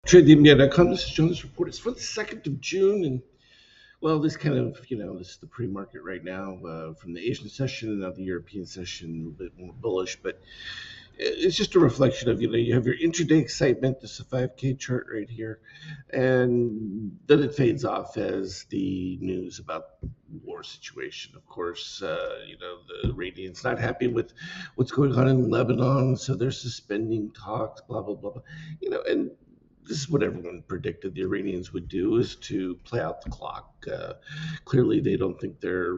TradeTheMBA.com. This is John. This report is for the 2nd of June. And, well, this kind of, this is the pre market right now from the Asian session and now the European session, a little bit more bullish. But it's just a reflection of, you have your intraday excitement. This is a 5K chart right here. And then it fades off as the news about the war situation. Of course, the Iranians not happy with what's going on in Lebanon. So they're suspending talks, blah, blah, blah, blah. And this is what everyone predicted the Iranians would do, is to play out the clock. Clearly, they don't think they're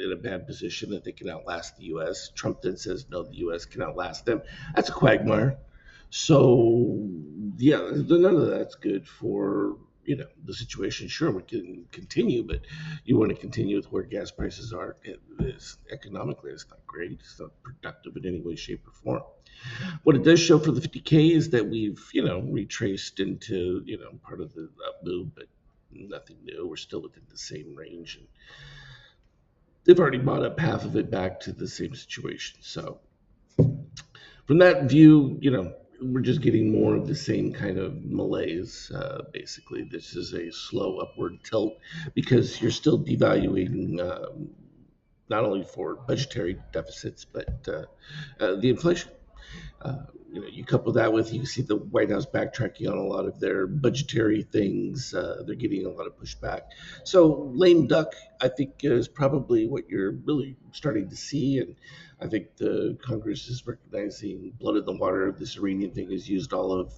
in a bad position, that they can outlast the U.S. Trump then says, no, the U.S. can outlast them. That's a quagmire. So, yeah, none of that's good for the situation. Sure, we can continue, but you want to continue with where gas prices are. It is economically, it's not great. It's not productive in any way, shape, or form. What it does show for the 50K is that we've, retraced into, part of the up move, but nothing new. We're still within the same range, and they've already bought up half of it back to the same situation. So from that view, we're just getting more of the same kind of malaise. Basically, this is a slow upward tilt because you're still devaluing. Not only for budgetary deficits, but the inflation. You couple that with, you see the White House backtracking on a lot of their budgetary things. They're getting a lot of pushback. So lame duck, I think, is probably what you're really starting to see. And I think the Congress is recognizing blood in the water. This Iranian thing has used all of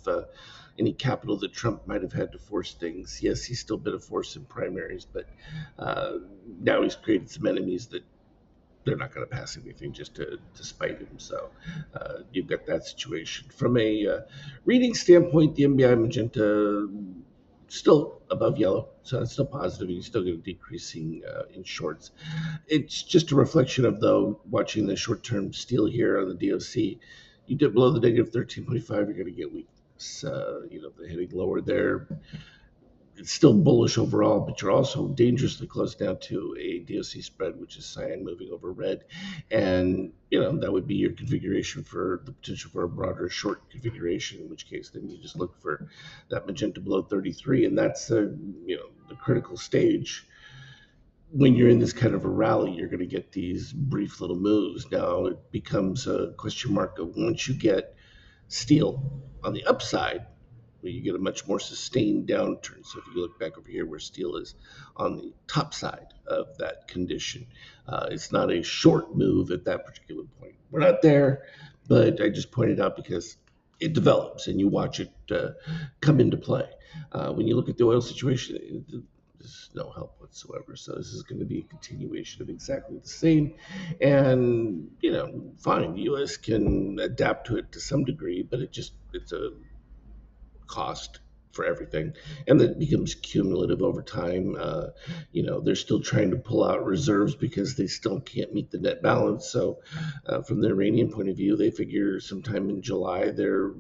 any capital that Trump might have had to force things. Yes, he's still been a force in primaries, but now he's created some enemies that they're not going to pass anything just to spite him. So you've got that situation. From a reading standpoint, the MBI Magenta still above yellow, so it's still positive. You still get a decreasing in shorts. It's just a reflection of, though, watching the short-term steel here on the DOC. You dip below the negative 13.5, you're going to get weakness. The heading lower there, it's still bullish overall, but you're also dangerously close down to a DOC spread, which is cyan moving over red. And, that would be your configuration for the potential for a broader short configuration, in which case then you just look for that magenta below 33. And that's, the critical stage. When you're in this kind of a rally, you're going to get these brief little moves. Now it becomes a question mark of, once you get steel on the upside, where you get a much more sustained downturn. So if you look back over here where steel is on the top side of that condition, it's not a short move at that particular point. We're not there, but I just pointed out because it develops and you watch it come into play. When you look at the oil situation, there's no help whatsoever. So this is going to be a continuation of exactly the same. And, fine, the U.S. can adapt to it to some degree, but it's a cost for everything, and that becomes cumulative over time. They're still trying to pull out reserves because they still can't meet the net balance. So from the Iranian point of view, they figure sometime in July the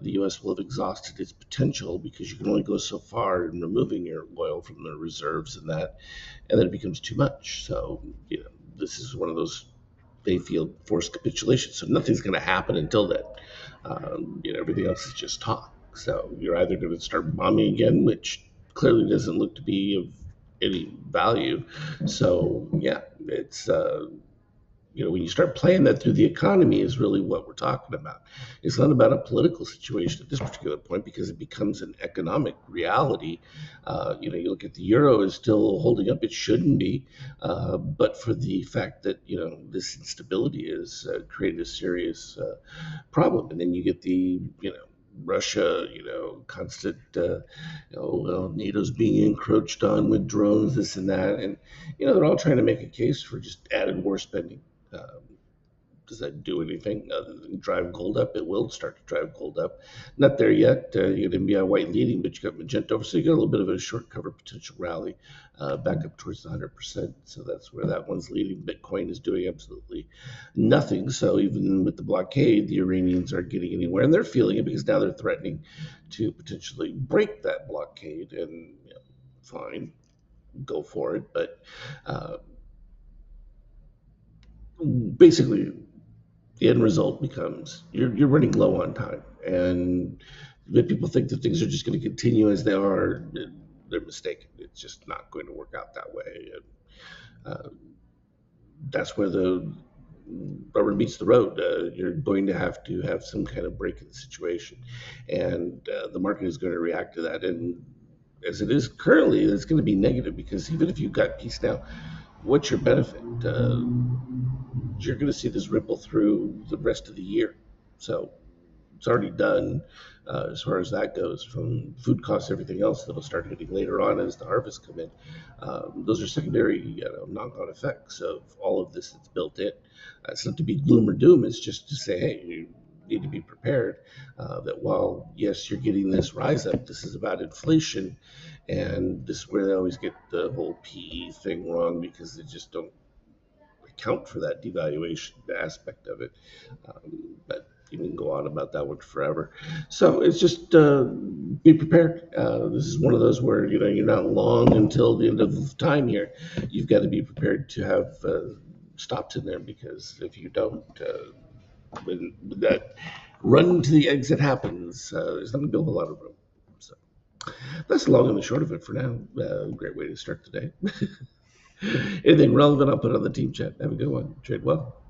U.S. will have exhausted its potential, because you can only go so far in removing your oil from the reserves, and then it becomes too much. So this is one of those, they feel, forced capitulation. So nothing's going to happen until then. Everything else is just talk. So you're either going to start bombing again, which clearly doesn't look to be of any value. So yeah, it's when you start playing that through the economy is really what we're talking about. It's not about a political situation at this particular point, because it becomes an economic reality. You look at the euro is still holding up. It shouldn't be, but for the fact that, this instability has created a serious problem. And then you get the, Russia, constant, NATO's being encroached on with drones, this and that. And, they're all trying to make a case for just added war spending. Does that do anything other than drive gold up? It will start to drive gold up. Not there yet. You got MBI white leading, but you got magenta over. So you got a little bit of a short cover potential rally back up towards the 100%. So that's where that one's leading. Bitcoin is doing absolutely nothing. So even with the blockade, the Iranians aren't getting anywhere, and they're feeling it because now they're threatening to potentially break that blockade. And fine, go for it. But basically, the end result becomes you're running low on time, and If people think that things are just going to continue as they are, they're mistaken. It's just not going to work out that way. And, uh, that's where the rubber meets the road. You're going to have some kind of break in the situation, and the market is going to react to that. And as it is currently, it's going to be negative because even if you've got peace now, what's your benefit? You're going to see this ripple through the rest of the year. So it's already done as far as that goes. From food costs, everything else that'll start hitting later on as the harvests come in. Those are secondary, knock-on effects of all of this that's built in. It's not to be gloom or doom. It's just to say, hey, you need to be prepared that while yes, you're getting this rise up, this is about inflation, and this is where they always get the whole PE thing wrong because they just don't account for that devaluation aspect of it. But you can go on about that one forever. So it's just be prepared. This is one of those where you're not long until the end of time here. You've got to be prepared to have stops in there because if you don't, when that run to the exit happens, there's not going to be a whole lot of room. So that's the long and the short of it for now. Great way to start the day. Anything relevant, I'll put on the team chat. Have a good one. Trade well.